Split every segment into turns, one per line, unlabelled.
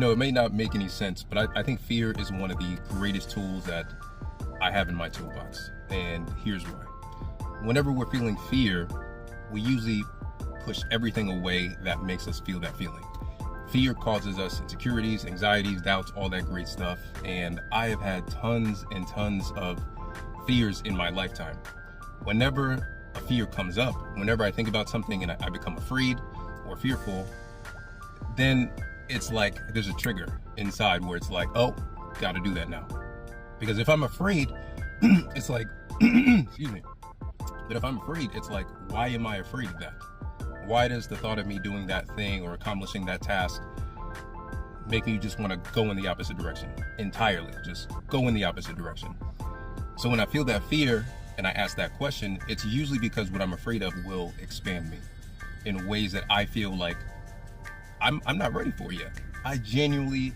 it may not make any sense, but I think fear is one of the greatest tools that I have in my toolbox. And here's why. Whenever we're feeling fear, we usually push everything away that makes us feel that feeling. Fear causes us insecurities, anxieties, doubts, all that great stuff. And I have had tons and tons of fears in my lifetime. Whenever a fear comes up, whenever I think about something and I become afraid or fearful, then it's like there's a trigger inside where it's like, oh, gotta do that now. Because if I'm afraid, it's like, excuse me. But if I'm afraid, it's like, why am I afraid of that? Why does the thought of me doing that thing or accomplishing that task make me just want to go in the opposite direction entirely? Just go in the opposite direction. So when I feel that fear and I ask that question, it's usually because what I'm afraid of will expand me in ways that I feel like I'm not ready for yet. I genuinely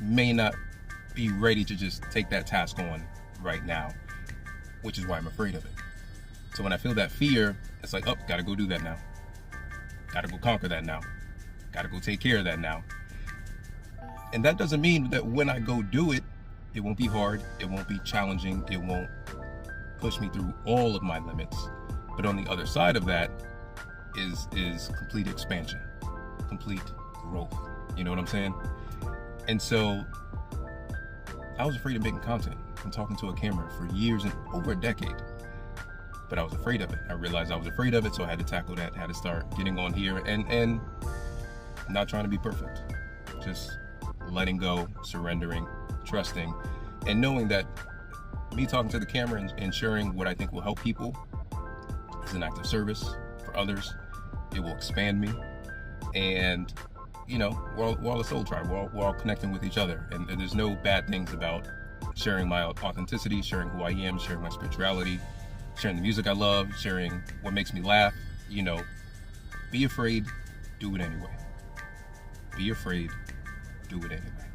may not be ready to just take that task on right now, which is why I'm afraid of it. So when I feel that fear, it's like, oh, gotta go do that now. Gotta go conquer that now. Gotta go take care of that now. And that doesn't mean that when I go do it, it won't be hard, it won't be challenging, it won't push me through all of my limits. But on the other side of that is complete expansion, complete growth. You know what I'm saying? And so I was afraid of making content and talking to a camera for years and over a decade. But I was afraid of it. I realized I was afraid of it, so I had to tackle that, had to start getting on here and not trying to be perfect. Just letting go, surrendering, trusting, and knowing that me talking to the camera and sharing what I think will help people is an act of service for others. It will expand me. And, we're all a soul tribe. We're all connecting with each other. And there's no bad things about sharing my authenticity, sharing who I am, sharing my spirituality, sharing the music I love, sharing what makes me laugh. Be afraid, do it anyway. Be afraid, do it anyway.